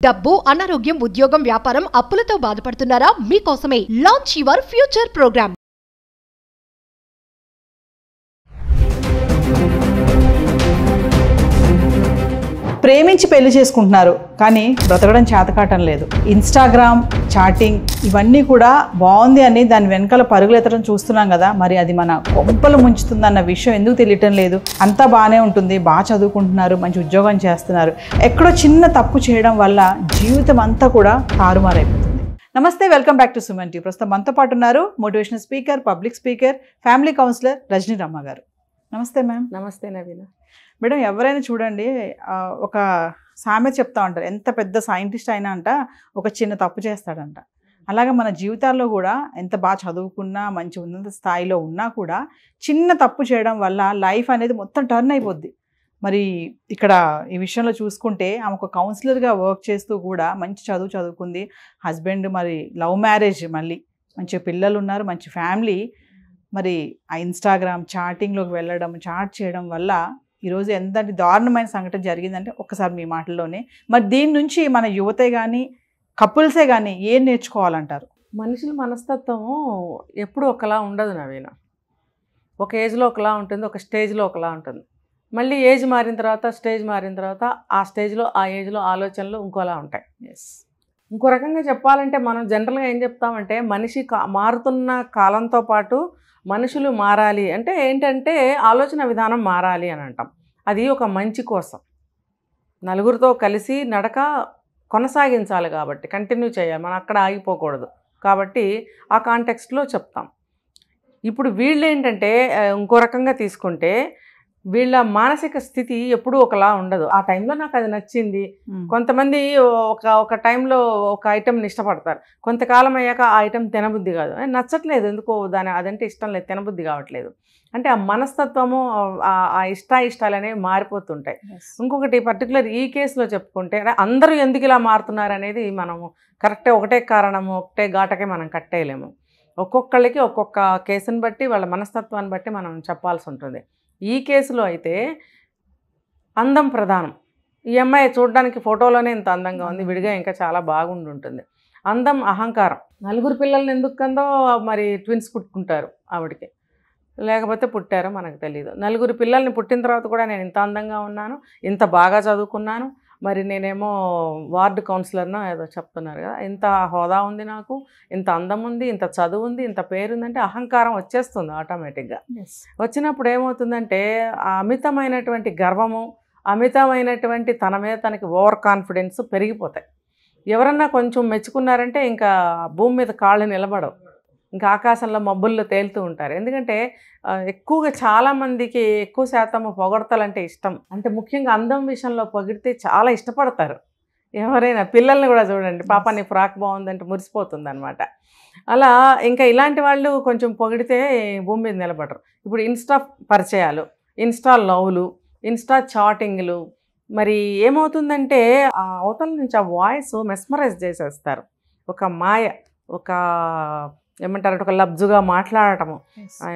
డబ్బు, అనారోగ్యం, ఉద్యోగం, వ్యాపారం, అప్పులతో బాధపడుతున్నారా? మీకోసమే లాంచ్ యువర్ ఫ్యూచర్ ప్రోగ్రామ్. ప్రేమించి పెళ్లి చేసుకుంటున్నారు కానీ బ్రతకడం చేతకాటం లేదు. ఇన్స్టాగ్రామ్, చాటింగ్ ఇవన్నీ కూడా బాగుంది అని దాని వెనకాల పరుగులెత్తడం చూస్తున్నాం కదా. మరి అది మన కొంపలు ముంచుతుందన్న విషయం ఎందుకు తెలియటం లేదు? అంతా బాగానే ఉంటుంది, బాగా చదువుకుంటున్నారు, మంచి ఉద్యోగం చేస్తున్నారు. ఎక్కడో చిన్న తప్పు చేయడం వల్ల జీవితం అంతా కూడా తారుమారైపోతుంది. నమస్తే, welcome back to Suman TV. ప్రస్తుతం మనతో పాటు ఉన్నారు motivational speaker, public speaker, family counsellor Rajani Ramma గారు. నమస్తే మ్యామ్. నమస్తే నవీన. మేడం, ఎవరైనా చూడండి, ఒక సామెత చెప్తా ఉంటారు, ఎంత పెద్ద సైంటిస్ట్ అయినా అంట ఒక చిన్న తప్పు చేస్తాడంట. అలాగే మన జీవితాల్లో కూడా ఎంత బాగా చదువుకున్నా, మంచి ఉన్నత స్థాయిలో ఉన్నా కూడా చిన్న తప్పు చేయడం వల్ల లైఫ్ అనేది మొత్తం టర్న్ అయిపోద్ది. మరి ఇక్కడ ఈ విషయంలో చూసుకుంటే ఆమె ఒక కౌన్సిలర్గా వర్క్ చేస్తూ కూడా మంచి చదువుకుంది. హస్బెండ్ మరి లవ్ మ్యారేజ్, మళ్ళీ మంచి పిల్లలు ఉన్నారు, మంచి ఫ్యామిలీ. మరి ఆ ఇన్స్టాగ్రామ్ చాటింగ్లోకి వెళ్ళడం, చాట్ చేయడం వల్ల ఈరోజు ఎంత దారుణమైన సంఘటన జరిగిందంటే ఒక్కసారి మీ మాటల్లోనే. మరి దీని నుంచి మన యువతే కానీ కపుల్సే కానీ ఏం నేర్చుకోవాలంటారు? మనుషుల మనస్తత్వము ఎప్పుడు ఒకలా ఉండదు నవీన. ఒక ఏజ్లో ఒకలా ఉంటుంది, ఒక స్టేజ్లో ఒకలా ఉంటుంది. మళ్ళీ ఏజ్ మారిన తర్వాత, స్టేజ్ మారిన తర్వాత ఆ స్టేజ్లో, ఆ ఏజ్లో ఆలోచనలు ఇంకోలా ఉంటాయి. ఇంకో రకంగా చెప్పాలంటే మనం జనరల్గా ఏం చెప్తామంటే, మనిషి మారుతున్న కాలంతో పాటు మనుషులు మారాలి అంటే ఏంటంటే ఆలోచన విధానం మారాలి అని అంటాం. అది ఒక మంచి కోసం, నలుగురితో కలిసి నడక కొనసాగించాలి కాబట్టి, కంటిన్యూ చేయాలి, మనం అక్కడ ఆగిపోకూడదు కాబట్టి ఆ కాంటెక్స్ట్లో చెప్తాం. ఇప్పుడు వీళ్ళు ఏంటంటే ఇంకో రకంగా తీసుకుంటే వీళ్ళ మానసిక స్థితి ఎప్పుడూ ఒకలా ఉండదు. ఆ టైంలో నాకు అది నచ్చింది. కొంతమంది ఒక టైంలో ఒక ఐటెంని ఇష్టపడతారు, కొంతకాలం అయ్యాక ఆ ఐటెం తినబుద్ధి కాదు, నచ్చట్లేదు, ఎందుకో అదంటే ఇష్టం లేదు, తినబుద్ధి కావట్లేదు. అంటే ఆ మనస్తత్వము, ఆ ఇష్టాలు అనేవి మారిపోతుంటాయి. ఇంకొకటి పర్టికులర్ ఈ కేసులో చెప్పుకుంటే అందరూ ఎందుకు ఇలా మారుతున్నారు అనేది మనము కరెక్టే, ఒకటే కారణము, ఒకటే ఘాటకే మనం కట్టేయలేము. ఒక్కొక్కళ్ళకి ఒక్కొక్క కేసుని బట్టి, వాళ్ళ మనస్తత్వాన్ని బట్టి మనం చెప్పాల్సి ఉంటుంది. ఈ కేసులో అయితే అందం ప్రధానం. ఈ అమ్మాయి చూడడానికి ఫోటోలోనే ఇంత అందంగా ఉంది, విడిగా ఇంకా చాలా బాగుండి ఉంటుంది. అందం అహంకారం. నలుగురు పిల్లల్ని ఎందుకు కందో మరి ట్విన్స్ పుట్టుకుంటారు ఆవిడకి, లేకపోతే పుట్టారో మనకు తెలియదు. నలుగురు పిల్లల్ని పుట్టిన తర్వాత కూడా నేను ఇంత అందంగా ఉన్నాను, ఇంత బాగా చదువుకున్నాను, మరి నేనేమో వార్డు కౌన్సిలర్నో ఏదో చెప్తున్నారు కదా, ఇంత హోదా ఉంది నాకు, ఇంత అందం ఉంది, ఇంత చదువు ఉంది, ఇంత పేరుందంటే అహంకారం వచ్చేస్తుంది ఆటోమేటిక్గా. వచ్చినప్పుడు ఏమవుతుందంటే ఆ అమితమైనటువంటి గర్వము, అమితమైనటువంటి తన మీద తనకి ఓవర్ కాన్ఫిడెన్స్ పెరిగిపోతాయి. ఎవరన్నా కొంచెం మెచ్చుకున్నారంటే ఇంకా భూమి మీద కాళ్ళు నిలబడవు, ఇంకా ఆకాశంలో మబ్బుల్లో తేలుతూ ఉంటారు. ఎందుకంటే ఎక్కువగా చాలామందికి ఎక్కువ శాతం పొగడతలంటే ఇష్టం. అంటే ముఖ్యంగా అందం విషయంలో పొగిడితే చాలా ఇష్టపడతారు. ఎవరైనా పిల్లల్ని కూడా చూడండి, పాప నీ ఫ్రాక్ బాగుందంటే మురిసిపోతుంది అనమాట. అలా ఇంకా ఇలాంటి వాళ్ళు కొంచెం పొగిడితే భూమి మీద నిలబడరు. ఇప్పుడు ఇన్స్టా పరిచయాలు, ఇన్స్టా లవ్లు, ఇన్స్టా చాటింగ్లు, మరి ఏమవుతుందంటే ఆ అవతల నుంచి ఆ వాయిస్ మెస్మరైజ్ చేసేస్తారు. ఒక మాయ, ఒక ఏమంటారంటే ఒక లబ్జుగా మాట్లాడటము,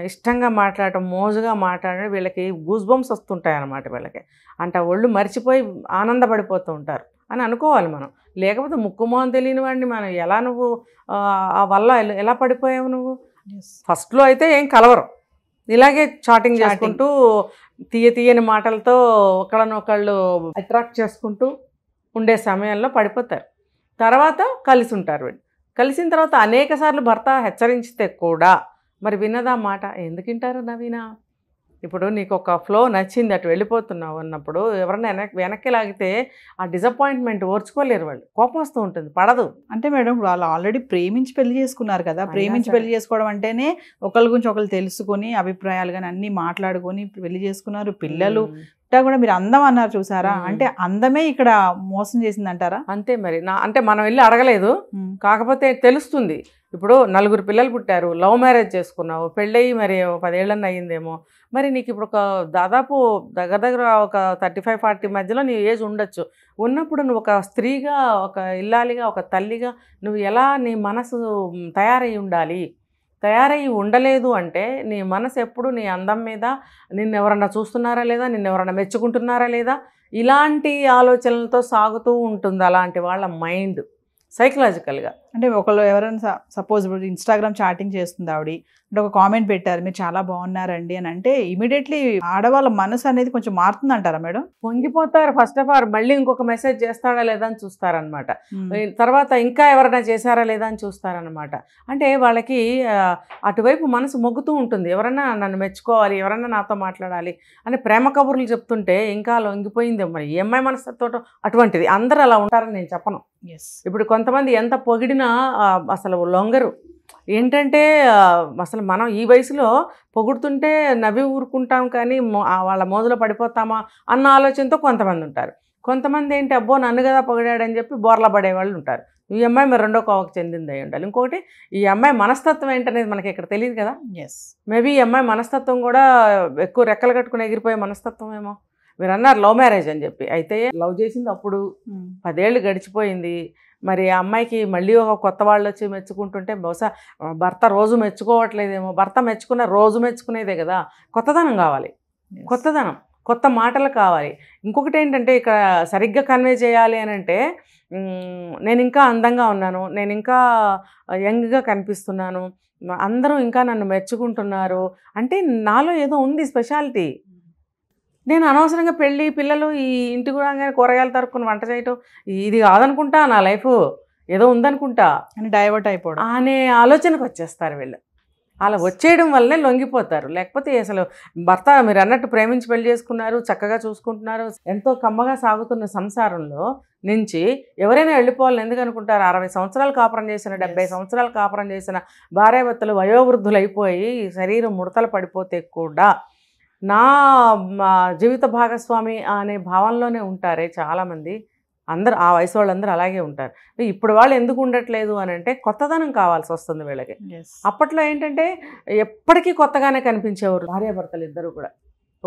ఇష్టంగా మాట్లాడటం, మోజుగా మాట్లాడడం, వీళ్ళకి గూస్ బంప్స్ వస్తుంటాయి అన్నమాట. వీళ్ళకి అంటే ఒళ్ళు మర్చిపోయి ఆనందపడిపోతూ ఉంటారు అని అనుకోవాలి మనం. లేకపోతే ముక్కుమోహం తెలియని వాడిని మనం ఎలా, నువ్వు ఆ వల్ల ఎలా పడిపోయావు నువ్వు? ఫస్ట్లో అయితే ఏం కలవరు, ఇలాగే చాటింగ్ చేసుకుంటూ తీయని మాటలతో ఒకళ్ళనొకళ్ళు అట్రాక్ట్ చేసుకుంటూ ఉండే సమయంలో పడిపోతారు. తర్వాత కలిసి ఉంటారు. వీళ్ళు కలిసిన తర్వాత అనేక సార్లు భర్త హెచ్చరించితే కూడా మరి విన్నదా మాట? ఎందుకు వింటారు నవీన? ఇప్పుడు నీకు ఒక ఫ్లో నచ్చింది, అటు వెళ్ళిపోతున్నావు అన్నప్పుడు ఎవరైనా వెనక్కి లాగితే ఆ డిసప్పాయింట్మెంట్ ఓర్చుకోలేరు, వాళ్ళు కోపం వస్తూ ఉంటుంది, పడదు. అంటే మేడం, వాళ్ళు ఆల్రెడీ ప్రేమించి పెళ్లి చేసుకున్నారు కదా. ప్రేమించి పెళ్లి చేసుకోవడం అంటేనే ఒకరి గురించి ఒకరు తెలుసుకొని, అభిప్రాయాలు కానీ అన్నీ మాట్లాడుకొని పెళ్లి చేసుకున్నారు, పిల్లలు కూడా. మీరు అందం అన్నారు చూసారా, అంటే అందమే ఇక్కడ మోసం చేసింది అంటారా? అంతే మరి. అంటే మనం వెళ్ళి అడగలేదు, కాకపోతే తెలుస్తుంది. ఇప్పుడు నలుగురు పిల్లలు పుట్టారు, లవ్ మ్యారేజ్ చేసుకున్నావు, పెళ్ళయి మరి 10 ఏళ్ళని అయ్యిందేమో, మరి నీకు ఇప్పుడు దాదాపు దగ్గర ఒక 35-40 మధ్యలో నీ ఏజ్ ఉండొచ్చు. ఉన్నప్పుడు నువ్వు ఒక స్త్రీగా, ఒక ఇల్లాలిగా, ఒక తల్లిగా నువ్వు ఎలా నీ మనసు తయారై ఉండాలి? తయారయ్యి ఉండలేదు అంటే నీ మనసు ఎప్పుడు నీ అందం మీద నిన్నెవరన్నా చూస్తున్నారా లేదా, నిన్నెవరన్నా మెచ్చుకుంటున్నారా లేదా, ఇలాంటి ఆలోచనలతో సాగుతూ ఉంటుంది అలాంటి వాళ్ళ మైండ్ సైకలాజికల్గా. అంటే ఒకళ్ళు ఎవరైనా సపోజ్ ఇప్పుడు ఇన్స్టాగ్రామ్ చాటింగ్ చేస్తుంది ఆవిడ, అంటే ఒక కామెంట్ పెట్టారు మీరు చాలా బాగున్నారండి అని అంటే ఇమీడియట్లీ ఆడవాళ్ళ మనసు అనేది కొంచెం మారుతుంది అంటారా మేడం? పొంగిపోతారు. ఫస్ట్ ఆఫ్ ఆల్ మళ్ళీ ఇంకొక మెసేజ్ చేస్తాడా లేదా అని చూస్తారనమాట. తర్వాత ఇంకా ఎవరైనా చేశారా లేదా అని చూస్తారనమాట. అంటే వాళ్ళకి అటువైపు మనసు మొగ్గుతూ ఉంటుంది, ఎవరైనా నన్ను మెచ్చుకోవాలి, ఎవరైనా నాతో మాట్లాడాలి అని ప్రేమ కబుర్లు చెప్తుంటే ఇంకా లొంగిపోయింది. మరి ఈ అమ్మాయి మనస్తత్వం అటువంటిది. అందరూ అలా ఉంటారని నేను చెప్పను. ఇప్పుడు కొంతమంది ఎంత పొగిడినా అసలు లొంగరు. ఏంటంటే అసలు మనం ఈ వయసులో పొగుడుతుంటే నవ్వి ఊరుకుంటాం కానీ వాళ్ళ మోజులో పడిపోతామా అన్న ఆలోచనతో కొంతమంది ఉంటారు. కొంతమంది ఏంటి అబ్బో నన్ను కదా పొగిడాడని చెప్పి బోర్లా పడేవాళ్ళు ఉంటారు. ఈ అమ్మాయి మరి రెండో కోవకు చెందింది అయి ఉండాలి. ఇంకొకటి ఈ అమ్మాయి మనస్తత్వం ఏంటనేది మనకి ఇక్కడ తెలియదు కదా. మేబీ ఈ అమ్మాయి మనస్తత్వం కూడా ఎక్కువ రెక్కలు కట్టుకుని ఎగిరిపోయే మనస్తత్వం ఏమో. మీరు అన్నారు లవ్ మ్యారేజ్ అని చెప్పి, అయితే లవ్ చేసింది అప్పుడు 10 ఏళ్ళు గడిచిపోయింది. మరి ఆ అమ్మాయికి మళ్ళీ ఒక కొత్త వాళ్ళు వచ్చి మెచ్చుకుంటుంటే బహుశా భర్త రోజు మెచ్చుకోవట్లేదేమో. భర్త మెచ్చుకున్న రోజు మెచ్చుకునేదే కదా. కొత్తదనం కావాలి, కొత్తదనం, కొత్త మాటలు కావాలి. ఇంకొకటి ఏంటంటే ఇక్కడ సరిగ్గా కన్వే చేయాలి అని అంటే నేను ఇంకా అందంగా ఉన్నాను, నేను ఇంకా యంగ్గా కనిపిస్తున్నాను, అందరూ ఇంకా నన్ను మెచ్చుకుంటున్నారు అంటే నాలో ఏదో ఉంది స్పెషాలిటీ. నేను అనవసరంగా పెళ్ళి పిల్లలు ఈ ఇంటి కూడా కూరగాయలు తరుక్కుని వంట చేయటం ఇది కాదనుకుంటా, నా లైఫ్ ఏదో ఉందనుకుంటా అని డైవర్ట్ అయిపోవడం అనే ఆలోచనకు వచ్చేస్తారు వీళ్ళు. అలా వచ్చేయడం వల్లనే లొంగిపోతారు. లేకపోతే అసలు భర్త మీరు అన్నట్టు ప్రేమించి పెళ్లి చేసుకున్నారు, చక్కగా చూసుకుంటున్నారు, ఎంతో కమ్మగా సాగుతున్న సంసారంలో నుంచి ఎవరైనా వెళ్ళిపోవాలని ఎందుకు అనుకుంటారు? 60 సంవత్సరాలు కాపురం చేసిన 70 సంవత్సరాలు కాపురం చేసిన భార్యాభర్తలు వయోవృద్ధులు అయిపోయి శరీరం ముడతలు పడిపోతే కూడా నా జీవిత భాగస్వామి అనే భావంలోనే ఉంటారే చాలామంది. అందరు ఆ వయసు వాళ్ళందరూ అలాగే ఉంటారు. ఇప్పుడు వాళ్ళు ఎందుకు ఉండట్లేదు అని అంటే కొత్తదనం కావాల్సి వస్తుంది వీళ్ళకి. అప్పట్లో ఏంటంటే ఎప్పటికీ కొత్తగానే కనిపించేవారు భార్యాభర్తలు ఇద్దరు కూడా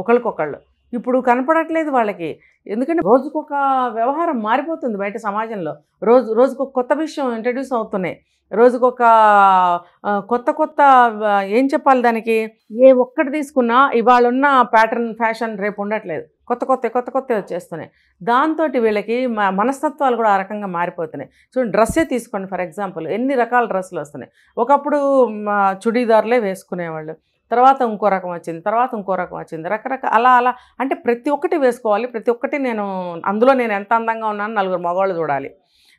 ఒకళ్ళకొకళ్ళు. ఇప్పుడు కనపడట్లేదు వాళ్ళకి. ఎందుకంటే రోజుకొక వ్యవహారం మారిపోతుంది బయట సమాజంలో. రోజుకొక కొత్త విషయం ఇంట్రడ్యూస్ అవుతున్నాయి. రోజుకొక కొత్త ఏం చెప్పాలి దానికి, ఏ ఒక్కటి తీసుకున్నా ఇవాళ ఉన్న ప్యాటర్న్ ఫ్యాషన్ రేపు ఉండట్లేదు. కొత్త వచ్చేస్తున్నాయి. దాంతో వీళ్ళకి మనస్తత్వాలు కూడా ఆ రకంగా మారిపోతున్నాయి. చూడండి, డ్రెస్సే తీసుకోండి ఫర్ ఎగ్జాంపుల్, ఎన్ని రకాల డ్రెస్సులు వస్తున్నాయి. ఒకప్పుడు చుడీదార్లే వేసుకునేవాళ్ళు, తర్వాత ఇంకో రకం వచ్చింది, తర్వాత ఇంకో రకం వచ్చింది, రకరకాల అలా అంటే ప్రతి ఒక్కటి వేసుకోవాలి. ప్రతి ఒక్కటి అందులో నేను ఎంత అందంగా ఉన్నాను నలుగురు మగవాళ్ళు చూడాలి.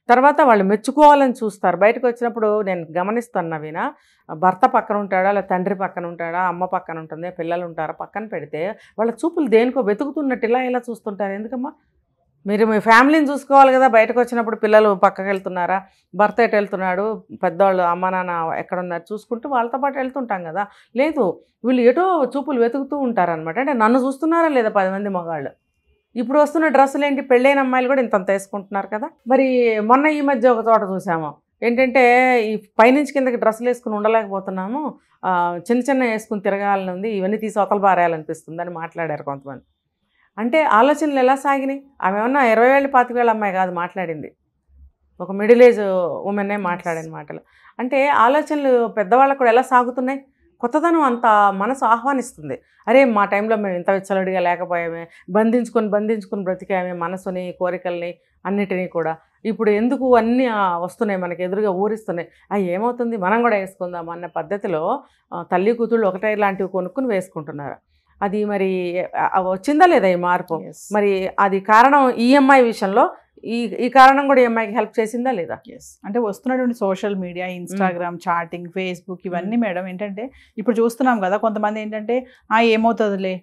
తర్వాత వాళ్ళు మెచ్చుకోవాలని చూస్తారు. బయటకు వచ్చినప్పుడు నేను గమనిస్తాను నవీన, భర్త పక్కన ఉంటాడా, లేదా తండ్రి పక్కన ఉంటాడా, అమ్మ పక్కన ఉంటుంది, పిల్లలు ఉంటారా, పక్కన పెడితే వాళ్ళ చూపులు దేనికో వెతుకుతున్నట్టు ఇలా చూస్తుంటారు. ఎందుకమ్మా? మీరు మీ ఫ్యామిలీని చూసుకోవాలి కదా. బయటకు వచ్చినప్పుడు పిల్లలు పక్కకి వెళ్తున్నారా, భర్త ఎటు వెళ్తున్నాడు, పెద్దవాళ్ళు అమ్మ నాన్న ఎక్కడున్నారు చూసుకుంటూ వాళ్ళతో పాటు వెళ్తుంటాం కదా. లేదు, వీళ్ళు ఎటో చూపులు వెతుకుతూ ఉంటారనమాట. అంటే నన్ను చూస్తున్నారా లేదా 10 మంది మగాళ్ళు. ఇప్పుడు వస్తున్న డ్రెస్సులు ఏంటి, పెళ్ళైన అమ్మాయిలు కూడా ఇంతంత వేసుకుంటున్నారు కదా. మరి మొన్న ఈ మధ్య ఒక చోట చూసాము, ఏంటంటే ఈ పైనుంచి కిందకి డ్రెస్సులు వేసుకుని ఉండలేకపోతున్నాము, చిన్న వేసుకుని తిరగాలని ఉంది, ఇవన్నీ తీసి అవతల పారేయాలనిపిస్తుంది అని మాట్లాడారు కొంతమంది. అంటే ఆలోచనలు ఎలా సాగినాయి? ఆమె ఏమన్నా 20 ఏళ్ళు 25 ఏళ్ళ అమ్మాయి కాదు మాట్లాడింది, ఒక మిడిల్ ఏజ్ ఉమెన్నే మాట్లాడిన మాటలు. అంటే ఆలోచనలు పెద్దవాళ్ళకు కూడా ఎలా సాగుతున్నాయి? కొత్తదనం అంత మనసు ఆహ్వానిస్తుంది. అరే మా టైంలో మేము ఇంత విచ్చలడిగా లేకపోయామే, బంధించుకొని బ్రతికామే మనసుని, కోరికల్ని అన్నిటినీ కూడా. ఇప్పుడు ఎందుకు అన్నీ వస్తున్నాయి మనకి ఎదురుగా ఊరిస్తున్నాయి, అవి ఏమవుతుంది మనం కూడా వేసుకుందాం అన్న పద్ధతిలో తల్లి కూతుళ్ళు ఒకటే లాంటివి కొనుక్కుని వేసుకుంటున్నారు. అది మరి వచ్చిందా లేదా ఈ మార్పు? మరి అది కారణం ఈఎంఐ విషయంలో ఈ కారణం కూడా ఈఎంఐకి హెల్ప్ చేసిందా లేదా? అంటే వస్తున్నటువంటి social media, Instagram, chatting, Facebook ఇవన్నీ మేడం ఏంటంటే ఇప్పుడు చూస్తున్నాం కదా. కొంతమంది ఏంటంటే ఏమవుతుందిలే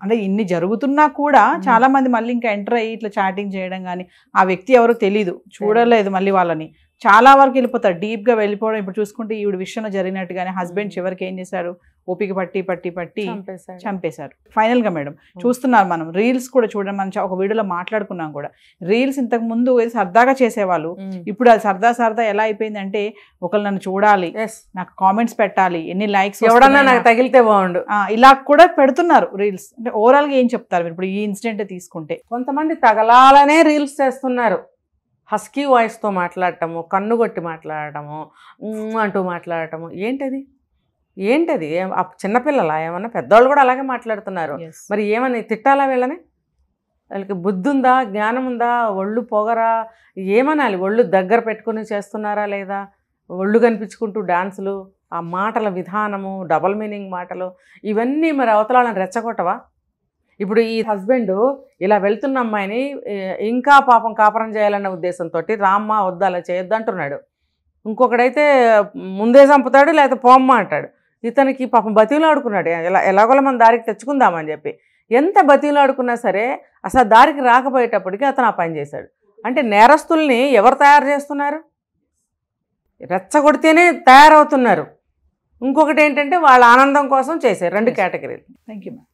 అంటే ఇన్ని జరుగుతున్నా కూడా చాలా మంది మళ్ళీ ఇంకా ఎంటర్ అయ్యి ఇట్లా చాటింగ్ చేయడం కానీ, ఆ వ్యక్తి ఎవరో తెలీదు, చూడలేదు మళ్ళీ వాళ్ళని, చాలా వరకు వెళ్ళిపోతారు, డీప్గా వెళ్ళిపోవడం. ఇప్పుడు చూసుకుంటే ఈవిడ విషయంలో జరిగినట్టుగానే హస్బెండ్ చివరికి ఏం చేశారు, ఓపిక పట్టి చంపేశారు ఫైనల్గా. మేడం చూస్తున్నారు మనం రీల్స్ కూడా చూడండి, మనం ఒక వీడియోలో మాట్లాడుకున్నాం కూడా. రీల్స్ ఇంతకు ముందు సరదాగా చేసేవాళ్ళు, ఇప్పుడు అది సరదా ఎలా అయిపోయింది అంటే ఒకళ్ళు నన్ను చూడాలి, నాకు కామెంట్స్ పెట్టాలి, ఎన్ని లైక్స్, ఎవడన్నా నాకు తగిలితే బాగుండు, ఇలా కూడా పెడుతున్నారు రీల్స్. అంటే ఓవరాల్గా ఏం చెప్తారు ఇప్పుడు ఈ ఇన్సిడెంట్ తీసుకుంటే? కొంతమంది తగలాలనే రీల్స్ చేస్తున్నారు. హస్కీ వాయిస్తో మాట్లాడటము, కన్ను కొట్టి మాట్లాడటము, అంటూ మాట్లాడటము. ఏంటది? ఏంటది? చిన్నపిల్లలా ఏమన్నా? పెద్దవాళ్ళు కూడా అలాగే మాట్లాడుతున్నారు. Yes. మరి ఏమని తిట్టాలా వీళ్ళని? వాళ్ళకి బుద్ధి ఉందా, జ్ఞానం ఉందా, ఒళ్ళు పొగరా, ఏమనాలి? ఒళ్ళు దగ్గర పెట్టుకుని చేస్తున్నారా లేదా? ఒళ్ళు కనిపించుకుంటూ డాన్సులు, ఆ మాటల విధానము, డబల్ మీనింగ్ మాటలు, ఇవన్నీ మరి అవతల వాళ్ళని రెచ్చగొట్టవా? ఇప్పుడు ఈ హస్బెండ్ ఇలా వెళ్తున్న అమ్మాయిని ఇంకా పాపం కాపురం చేయాలన్న ఉద్దేశంతో రామ్మ వద్దు అలా చేయొద్దు అంటున్నాడు. ఇంకొకడైతే ముందే చంపుతాడు, లేకపోతే పోమ్మ అంటాడు. ఇతనికి పాపం బతిలాడుకున్నాడు, ఎలాగోలా మన దారికి తెచ్చుకుందామని చెప్పి. ఎంత బతిలాడుకున్నా సరే అసలు దారికి రాకపోయేటప్పటికి అతను ఆ పని చేశాడు. అంటే నేరస్తుల్ని ఎవరు తయారు చేస్తున్నారు? రెచ్చగొడితేనే తయారవుతున్నారు. ఇంకొకటి ఏంటంటే వాళ్ళ ఆనందం కోసం చేశారు. 2 కేటగిరీలు. Thank you ma'am.